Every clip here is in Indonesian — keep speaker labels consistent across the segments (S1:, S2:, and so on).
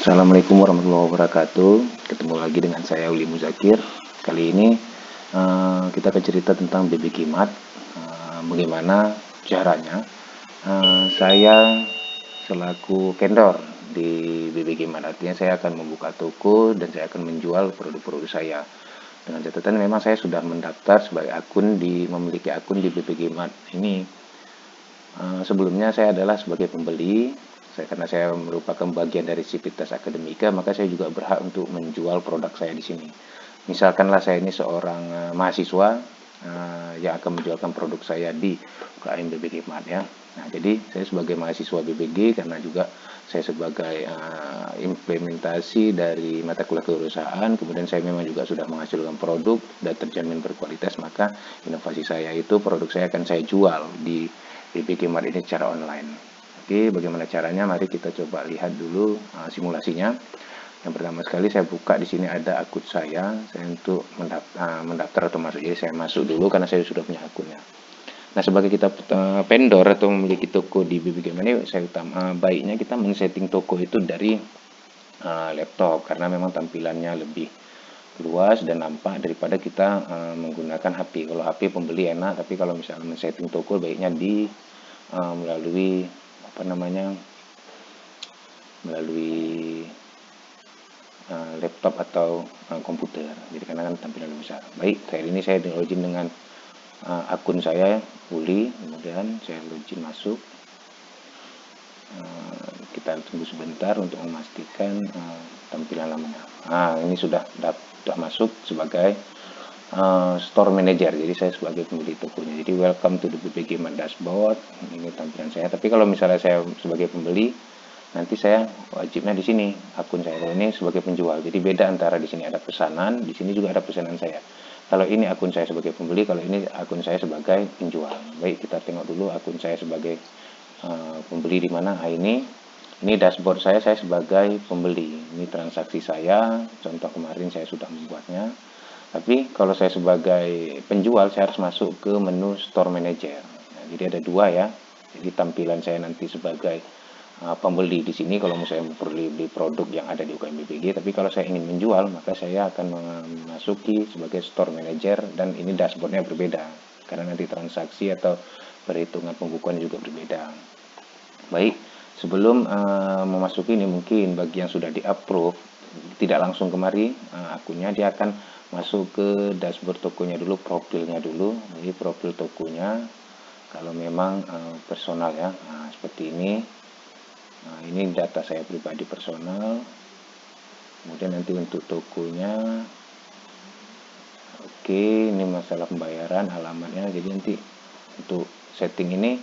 S1: Assalamualaikum warahmatullahi wabarakatuh. Ketemu lagi dengan saya Uli Muzakir. Kali ini kita akan cerita tentang BB Kimat. Bagaimana caranya saya selaku vendor di BB Kimat. Artinya saya akan membuka toko dan saya akan menjual produk-produk saya. Dengan catatan memang saya sudah mendaftar sebagai memiliki akun di BB Kimat ini. Sebelumnya saya adalah sebagai pembeli. Karena saya merupakan bagian dari Sivitas Akademika, maka saya juga berhak untuk menjual produk saya di sini. Misalkanlah saya ini seorang mahasiswa yang akan menjualkan produk saya di UKM BBG Mart ya. Nah, jadi saya sebagai mahasiswa BBG, karena juga saya sebagai implementasi dari mata kuliah kewirausahaan, kemudian saya memang juga sudah menghasilkan produk dan terjamin berkualitas, maka inovasi saya itu produk saya akan saya jual di BBG Mart ini secara online. Oke, bagaimana caranya? Mari kita coba lihat dulu simulasinya. Yang pertama sekali saya buka di sini ada akun saya untuk mendaftar atau masuk. Jadi saya masuk dulu karena saya sudah punya akunnya. Nah, sebagai kita vendor atau memiliki toko di BBG ini, baiknya kita men-setting toko itu dari laptop, karena memang tampilannya lebih luas dan nampak daripada kita menggunakan HP. Kalau HP pembeli enak, tapi kalau misalnya men-setting toko baiknya melalui melalui laptop atau komputer. Jadi karena kan tampilan lebih besar. Baik, kali ini saya login dengan akun saya Uli, kemudian saya login masuk. Kita tunggu sebentar untuk memastikan tampilan lamanya. Ini sudah masuk sebagai store manager. Jadi saya sebagai pemilik tokonya. Jadi welcome to the BBG Mart dashboard. Ini tampilan saya. Tapi kalau misalnya saya sebagai pembeli, nanti saya wajibnya di sini akun saya. Kalau ini sebagai penjual. Jadi beda antara di sini ada pesanan, di sini juga ada pesanan saya. Kalau ini akun saya sebagai pembeli, kalau ini akun saya sebagai penjual. Baik, kita tengok dulu akun saya sebagai pembeli di mana. Ini dashboard saya sebagai pembeli. Ini transaksi saya, contoh kemarin saya sudah membuatnya. Tapi kalau saya sebagai penjual, saya harus masuk ke menu Store Manager. Nah, jadi ada dua ya. Jadi tampilan saya nanti sebagai pembeli di sini kalau misalnya beli produk yang ada di UKM BPG. Tapi kalau saya ingin menjual, maka saya akan memasuki sebagai Store Manager, dan ini dashboardnya berbeda karena nanti transaksi atau perhitungan pembukuan juga berbeda. Baik, sebelum memasuki ini, mungkin bagi yang sudah di-approve tidak langsung kemari akunnya, dia akan masuk ke dashboard tokonya dulu, profilnya dulu. Jadi profil tokonya kalau memang personal ya, seperti ini. Ini data saya pribadi personal. Kemudian nanti untuk tokonya, oke, ini masalah pembayaran, alamatnya. Jadi nanti untuk setting ini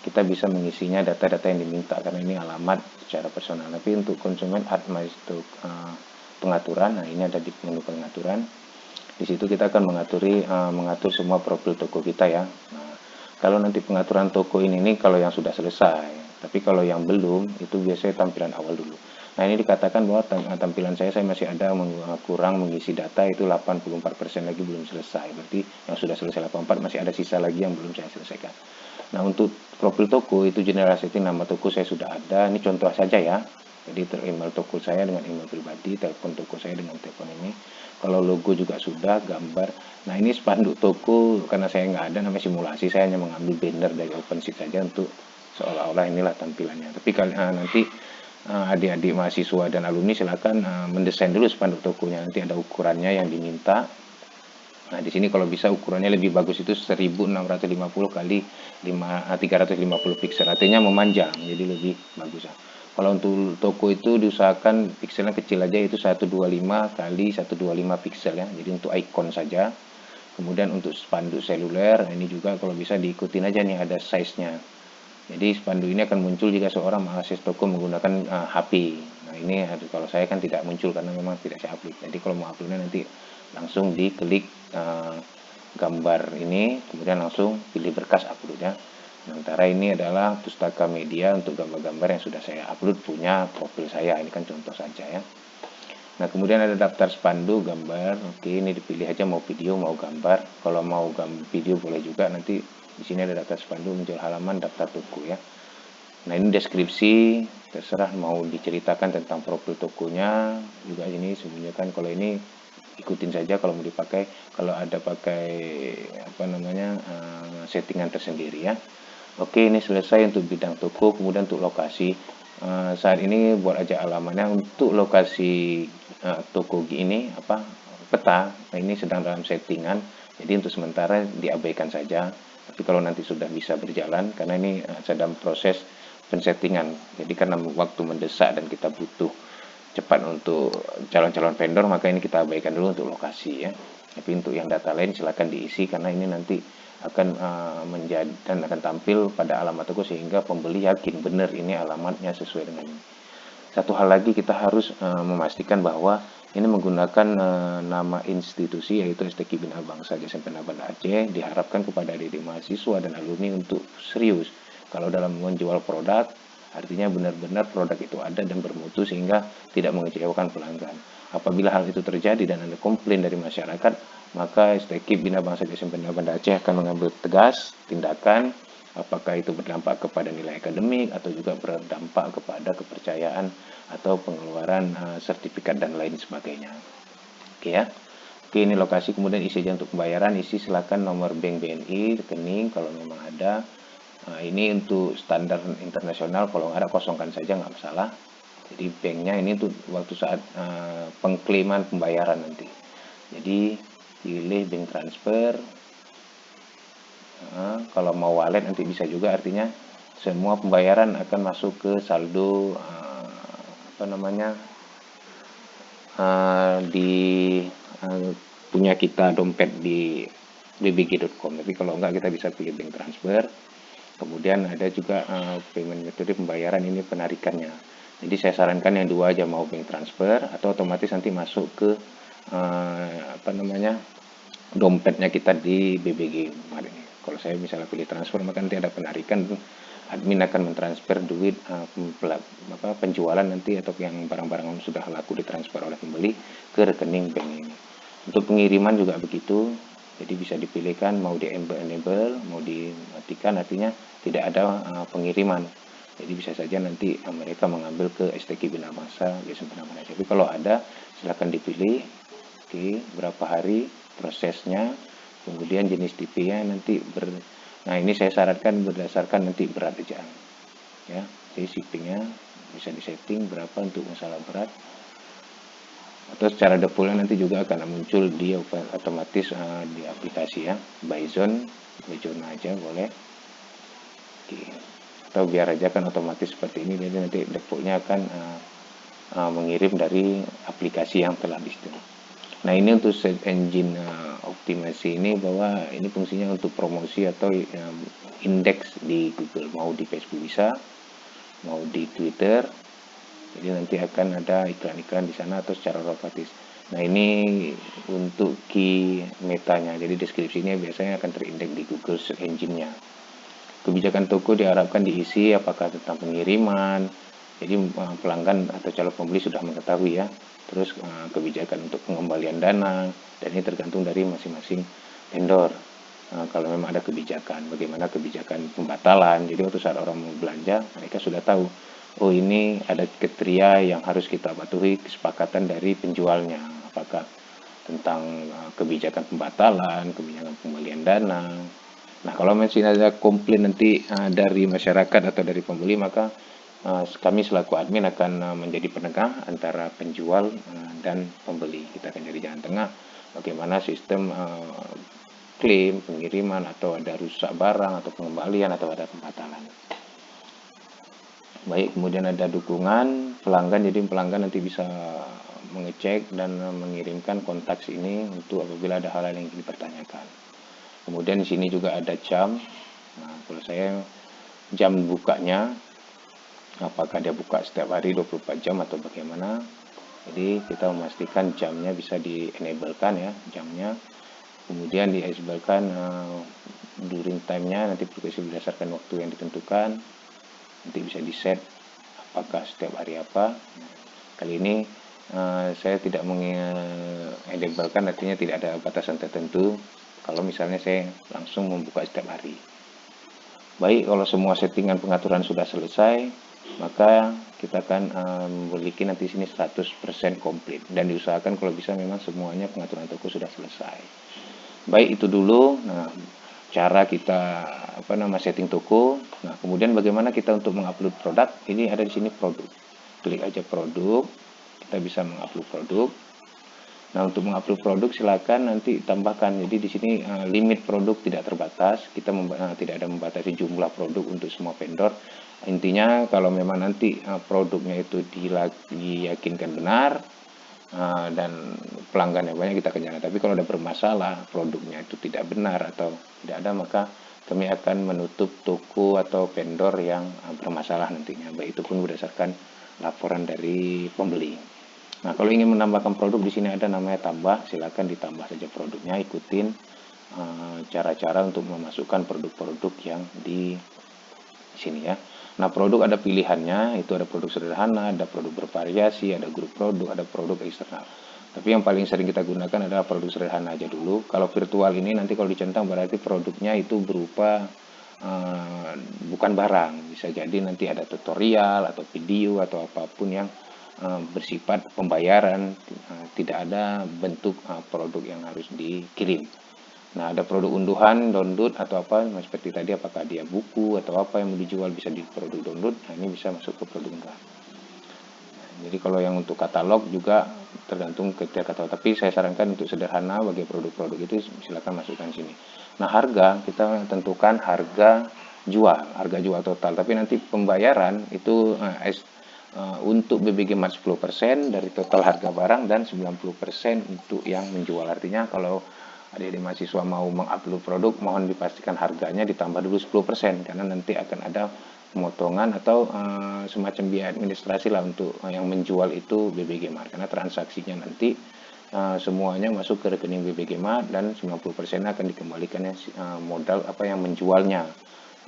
S1: kita bisa mengisinya data-data yang diminta karena ini alamat secara personal. Tapi untuk konsumen untuk pengaturan, nah ini ada di menu pengaturan. Di situ kita akan mengatur semua profil toko kita ya. Nah, kalau nanti pengaturan toko ini kalau yang sudah selesai, tapi kalau yang belum itu biasanya tampilan awal dulu. Nah, ini dikatakan bahwa tampilan saya masih ada kurang mengisi data, itu 84% lagi belum selesai. Berarti yang sudah selesai 84, masih ada sisa lagi yang belum saya selesaikan. Nah, untuk profil toko itu general setting, nama toko saya sudah ada. Ini contoh saja ya. Jadi email toko saya dengan email pribadi, telepon toko saya dengan telepon ini. Kalau logo juga sudah, gambar. Nah, ini spanduk toko karena saya nggak ada namanya simulasi, saya hanya mengambil banner dari OpenSheet saja untuk seolah-olah inilah tampilannya. Tapi nanti adik-adik mahasiswa dan alumni silakan mendesain dulu spanduk tokonya. Nanti ada ukurannya yang diminta. Nah, di sini kalau bisa ukurannya lebih bagus, itu 1650 kali 350 pixel, artinya memanjang, jadi lebih bagus. Kalau untuk toko itu diusahakan pixelnya kecil aja, itu 125 kali 125 pixel ya. Jadi untuk icon saja. Kemudian untuk spanduk seluler, ini juga kalau bisa diikutin aja nih, ada size-nya. Jadi spanduk ini akan muncul jika seorang mengakses toko menggunakan HP. Nah, ini kalau saya kan tidak muncul karena memang tidak saya upload. Jadi kalau mau uploadnya nanti langsung diklik gambar ini, kemudian langsung pilih berkas upload ya. Sementara ini adalah pustaka media untuk gambar-gambar yang sudah saya upload punya profil saya. Ini kan contoh saja ya. Nah, kemudian ada daftar spanduk gambar. Oke, ini dipilih aja mau video mau gambar. Kalau mau video boleh juga. Nanti di sini ada daftar spanduk, muncul halaman daftar toko ya. Nah, ini deskripsi terserah mau diceritakan tentang profil tokonya juga. Ini sembunyikan, kalau ini ikutin saja kalau mau dipakai, kalau ada pakai apa namanya settingan tersendiri ya. Oke, ini selesai untuk bidang toko. Kemudian untuk lokasi, saat ini buat aja alamannya untuk lokasi toko ini apa peta. Nah, ini sedang dalam settingan, jadi untuk sementara diabaikan saja. Tapi kalau nanti sudah bisa berjalan, karena ini sedang proses pensettingan, jadi karena waktu mendesak dan kita butuh cepat untuk calon-calon vendor, maka ini kita abaikan dulu untuk lokasi ya. Tapi untuk yang data lain silakan diisi, karena ini nanti akan menjadi dan akan tampil pada alamat toko sehingga pembeli yakin benar ini alamatnya sesuai dengan ini. Satu hal lagi, kita harus memastikan bahwa ini menggunakan nama institusi yaitu STQ Bina Bangsa SMP Banda Aceh. Diharapkan kepada adik mahasiswa dan alumni untuk serius kalau dalam menjual produk, artinya benar-benar produk itu ada dan bermutu sehingga tidak mengecewakan pelanggan. Apabila hal itu terjadi dan ada komplain dari masyarakat, maka STQ Bina Bangsa SMP Banda Aceh akan mengambil tegas tindakan, apakah itu berdampak kepada nilai akademik atau juga berdampak kepada kepercayaan atau pengeluaran sertifikat dan lain sebagainya. Oke ya. Oke, ini lokasi. Kemudian isi aja untuk pembayaran, isi silakan nomor bank BNI, rekening kalau memang ada. Nah, ini untuk standar internasional, kalau nggak ada kosongkan saja nggak masalah. Jadi banknya ini untuk waktu saat pengklaiman pembayaran nanti. Jadi pilih bank transfer. Nah, kalau mau wallet nanti bisa juga, artinya semua pembayaran akan masuk ke saldo apa namanya di punya kita dompet di bbg.com. Tapi kalau enggak, kita bisa pilih bank transfer. Kemudian ada juga payment metode pembayaran, ini penarikannya. Jadi saya sarankan yang dua aja, mau bank transfer atau otomatis nanti masuk ke apa namanya dompetnya kita di BBG kemarin. Kalau saya misalnya pilih transfer, maka nanti ada penarikan, admin akan mentransfer duit penjualan nanti atau yang barang-barang yang sudah laku ditransfer oleh pembeli ke rekening bank ini. Untuk pengiriman juga begitu, jadi bisa dipilihkan mau di enable, mau dimatikan, artinya tidak ada pengiriman. Jadi bisa saja nanti mereka mengambil ke STQ Bina Bangsa SMP Banda Aceh. Tapi kalau ada, silakan dipilih. Oke, berapa hari prosesnya, kemudian jenis tipe-nya nanti nah ini saya syaratkan berdasarkan nanti berat aja ya. Jadi shippingnya bisa disetting berapa untuk masalah berat, atau secara defaultnya nanti juga akan muncul di otomatis di aplikasi ya, by zone aja boleh. Oke. Atau biar aja kan otomatis seperti ini, jadi nanti defaultnya akan mengirim dari aplikasi yang telah di-install. Nah, ini untuk search engine optimasi ini, bahwa ini fungsinya untuk promosi atau indeks di Google, mau di Facebook bisa, mau di Twitter. Jadi nanti akan ada iklan-iklan di sana atau secara otomatis. Nah, ini untuk key metanya, jadi deskripsinya biasanya akan terindeks di Google Search Engine-nya. Kebijakan toko diharapkan diisi apakah tentang pengiriman, jadi pelanggan atau calon pembeli sudah mengetahui ya. Terus kebijakan untuk pengembalian dana, dan ini tergantung dari masing-masing vendor. Kalau memang ada kebijakan, bagaimana kebijakan pembatalan, jadi waktu saat orang mau belanja, mereka sudah tahu, oh ini ada kriteria yang harus kita patuhi, kesepakatan dari penjualnya, apakah tentang kebijakan pembatalan, kebijakan pembalian dana. Nah, kalau masih ada komplain nanti dari masyarakat atau dari pembeli, maka kami selaku admin akan menjadi penengah antara penjual dan pembeli. Kita akan jadi jalan tengah bagaimana sistem klaim, pengiriman, atau ada rusak barang, atau pengembalian, atau ada pembatalan. Baik, kemudian ada dukungan pelanggan, jadi pelanggan nanti bisa mengecek dan mengirimkan kontak ini untuk apabila ada hal-hal yang dipertanyakan. Kemudian di sini juga ada jam. Nah, kalau saya jam bukanya, apakah dia buka setiap hari 24 jam atau bagaimana. Jadi kita memastikan jamnya bisa di-enablekan ya, jamnya. Kemudian di-enablekan during time-nya, nanti berfungsi berdasarkan waktu yang ditentukan. Nanti bisa di-set apakah setiap hari apa. Kali ini saya tidak mengenablekan, artinya tidak ada batasan tertentu. Kalau misalnya saya langsung membuka setiap hari. Baik, kalau semua settingan pengaturan sudah selesai, maka kita akan memiliki nanti sini 100% komplit, dan diusahakan kalau bisa memang semuanya pengaturan toko sudah selesai. Baik, itu dulu. Nah, cara kita setting toko. Nah, kemudian bagaimana kita untuk mengupload produk? Ini ada di sini produk. Klik aja produk, kita bisa mengupload produk. Nah, untuk mengupload produk silakan nanti tambahkan. Jadi di sini limit produk tidak terbatas. Kita tidak ada membatasi jumlah produk untuk semua vendor. Intinya kalau memang nanti produknya itu diyakinkan benar, dan pelanggan yang banyak, kita kerjakan. Tapi kalau ada bermasalah, produknya itu tidak benar atau tidak ada, maka kami akan menutup toko atau vendor yang bermasalah nantinya. Baik itu pun berdasarkan laporan dari pembeli. Nah, kalau ingin menambahkan produk, di sini ada namanya tambah, silakan ditambah saja produknya, ikutin cara-cara untuk memasukkan produk-produk yang di sini ya. Nah, produk ada pilihannya, itu ada produk sederhana, ada produk bervariasi, ada grup produk, ada produk eksternal. Tapi yang paling sering kita gunakan adalah produk sederhana aja dulu. Kalau virtual ini nanti kalau dicentang berarti produknya itu berupa bukan barang. Bisa jadi nanti ada tutorial atau video atau apapun yang bersifat pembayaran, tidak ada bentuk produk yang harus dikirim. Nah, ada produk unduhan, download atau apa, seperti tadi apakah dia buku atau apa yang mau dijual bisa di produk download. Nah, ini bisa masuk ke produk unduhan. Jadi kalau yang untuk katalog juga tergantung ketika katalog, tapi saya sarankan untuk sederhana bagi produk-produk itu silakan masukkan sini. Nah, harga kita tentukan harga jual total, tapi nanti pembayaran itu untuk BBG Mart 10% dari total harga barang dan 90% untuk yang menjual. Artinya kalau adik-adik mahasiswa mau mengupload produk, mohon dipastikan harganya ditambah dulu 10%, karena nanti akan ada pemotongan atau semacam biaya administrasi lah untuk yang menjual itu BBG Mart, karena transaksinya nanti semuanya masuk ke rekening BBG Mart dan 90% akan dikembalikannya modal apa yang menjualnya.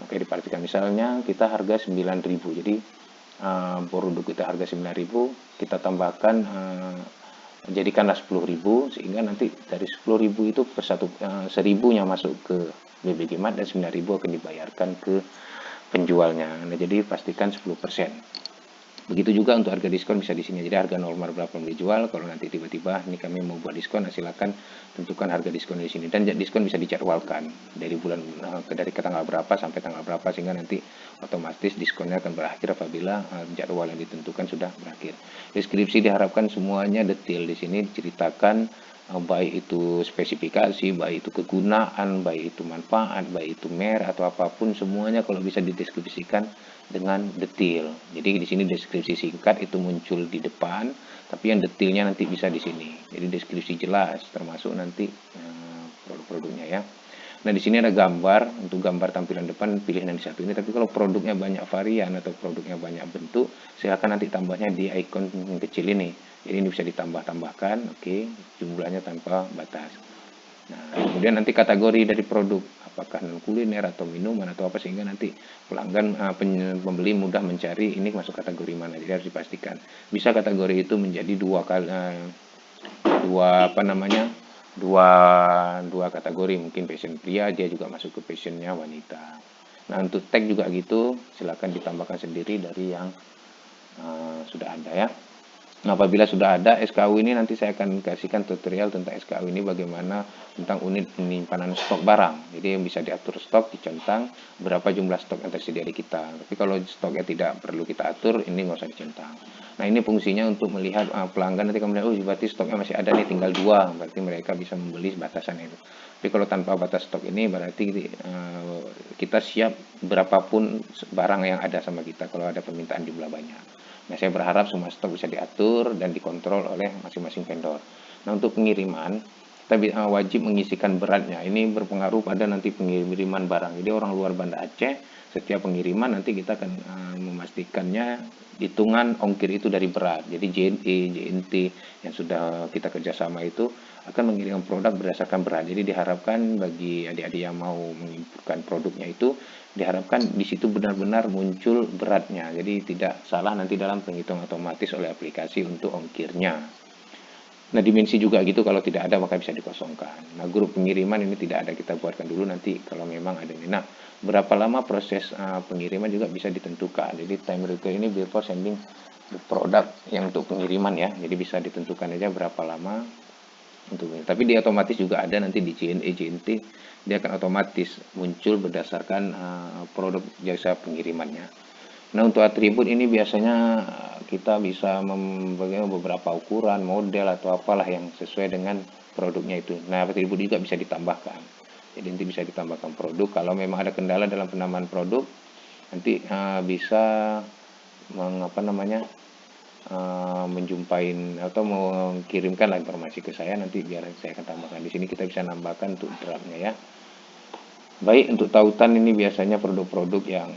S1: Maka dipastikan misalnya kita harga 9.000, jadi produk kita harga 9.000, kita tambahkan jadikanlah 10.000, sehingga nanti dari 10.000 itu per 1.000-nya masuk ke BBG Mart dan 9.000 akan dibayarkan ke penjualnya. Nah, jadi pastikan 10%. Begitu juga untuk harga diskon bisa di sini. Jadi harga normal berapa yang dijual, kalau nanti tiba-tiba ini kami mau buat diskon, nah silakan tentukan harga diskon di sini. Dan diskon bisa dijadwalkan dari dari tanggal berapa sampai tanggal berapa, sehingga nanti otomatis diskonnya akan berakhir apabila jadwal yang ditentukan sudah berakhir. Deskripsi diharapkan semuanya detail di sini, diceritakan baik itu spesifikasi, baik itu kegunaan, baik itu manfaat, baik itu merek atau apapun, semuanya kalau bisa dideskripsikan dengan detail. Jadi di sini deskripsi singkat itu muncul di depan, tapi yang detailnya nanti bisa di sini. Jadi deskripsi jelas, termasuk nanti produk-produknya ya. Nah, di sini ada gambar, untuk gambar tampilan depan pilih yang di satu ini, tapi kalau produknya banyak varian atau produknya banyak bentuk, silakan nanti tambahnya di icon kecil ini. Jadi ini bisa ditambah-tambahkan, oke, jumlahnya tanpa batas. Nah, kemudian nanti kategori dari produk, apakah non kuliner atau minuman atau apa, sehingga nanti pelanggan pembeli mudah mencari ini masuk kategori mana. Jadi harus dipastikan. Bisa kategori itu menjadi dua kategori, mungkin passion pria, dia juga masuk ke passionnya wanita. Nah, untuk tag juga gitu, silakan ditambahkan sendiri dari yang sudah ada ya. Nah, apabila sudah ada SKU ini, nanti saya akan kasihkan tutorial tentang SKU ini, bagaimana tentang unit penyimpanan stok barang. Jadi yang bisa diatur stok, dicentang berapa jumlah stok yang tersedia di kita. Tapi kalau stoknya tidak perlu kita atur, ini nggak usah dicentang. Nah, ini fungsinya untuk melihat pelanggan nanti kemudian, oh berarti stoknya masih ada nih, tinggal 2, berarti mereka bisa membeli batasan itu. Tapi kalau tanpa batas stok ini, berarti kita siap berapapun barang yang ada sama kita kalau ada permintaan jumlah banyak. Nah, saya berharap semua stok bisa diatur dan dikontrol oleh masing-masing vendor. Nah, untuk pengiriman, kita wajib mengisikan beratnya. Ini berpengaruh pada nanti pengiriman barang. Jadi orang luar Banda Aceh, setiap pengiriman nanti kita akan memastikannya hitungan ongkir itu dari berat. Jadi JNE, JNT yang sudah kita kerjasama itu akan mengirimkan produk berdasarkan berat. Jadi diharapkan bagi adik-adik yang mau mengirimkan produknya itu, diharapkan di situ benar-benar muncul beratnya. Jadi tidak salah nanti dalam penghitungan otomatis oleh aplikasi untuk ongkirnya. Nah, dimensi juga gitu, kalau tidak ada maka bisa dikosongkan. Nah, grup pengiriman ini tidak ada, kita buatkan dulu nanti kalau memang ada. Nah, berapa lama proses pengiriman juga bisa ditentukan. Jadi time require ini before sending the product yang untuk pengiriman ya. Jadi bisa ditentukan aja berapa lama untuk ini. Tapi dia otomatis juga ada nanti di JNE JNT, dia akan otomatis muncul berdasarkan produk jasa pengirimannya. Nah, untuk atribut ini biasanya kita bisa membagi beberapa ukuran, model, atau apalah yang sesuai dengan produknya itu. Nah, atribut juga bisa ditambahkan. Jadi nanti bisa ditambahkan produk. Kalau memang ada kendala dalam penambahan produk, nanti bisa mengapa namanya menjumpain atau mengirimkan informasi ke saya, nanti biar saya akan tambahkan. Di sini kita bisa nambahkan untuk draftnya ya. Baik, untuk tautan ini biasanya produk-produk yang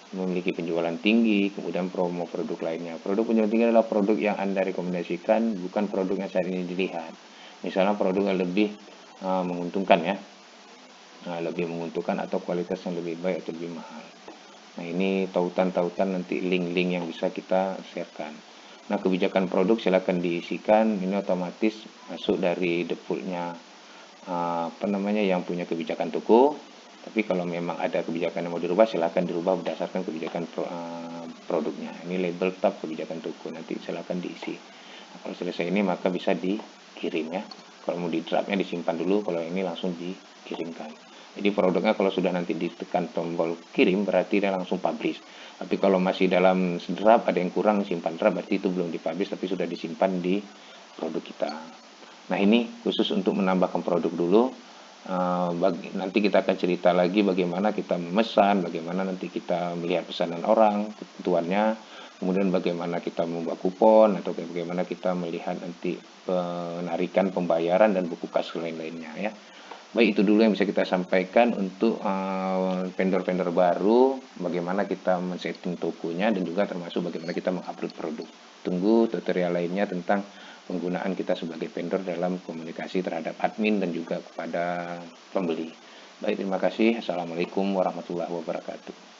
S1: memiliki penjualan tinggi, kemudian promo produk lainnya. Produk penjualan tinggi adalah produk yang Anda rekomendasikan, bukan produk yang saat ini dilihat. Misalnya produk yang lebih menguntungkan ya, lebih menguntungkan atau kualitas yang lebih baik atau lebih mahal. Nah, ini tautan-tautan nanti link-link yang bisa kita sharekan. Nah, kebijakan produk silakan diisikan, ini otomatis masuk dari defaultnya apa namanya yang punya kebijakan toko. Tapi kalau memang ada kebijakan yang mau dirubah, silakan dirubah berdasarkan kebijakan produknya. Ini label tab kebijakan toko, nanti silakan diisi. Nah, kalau selesai ini maka bisa dikirim ya. Kalau mau di draftnya disimpan dulu, kalau ini langsung dikirimkan. Jadi produknya kalau sudah nanti ditekan tombol kirim berarti dia langsung publish. Tapi kalau masih dalam draft ada yang kurang, simpan draft, berarti itu belum dipublish tapi sudah disimpan di produk kita. Nah, ini khusus untuk menambahkan produk dulu. Nanti kita akan cerita lagi bagaimana kita memesan, bagaimana nanti kita melihat pesanan orang, ketentuannya, kemudian bagaimana kita membuat kupon, atau bagaimana kita melihat nanti penarikan pembayaran dan buku kas lain-lainnya ya. Baik, itu dulu yang bisa kita sampaikan untuk vendor-vendor baru, bagaimana kita men-setting tokonya, dan juga termasuk bagaimana kita mengupload produk. Tunggu tutorial lainnya tentang penggunaan kita sebagai vendor dalam komunikasi terhadap admin dan juga kepada pembeli. Baik, terima kasih. Assalamualaikum warahmatullahi wabarakatuh.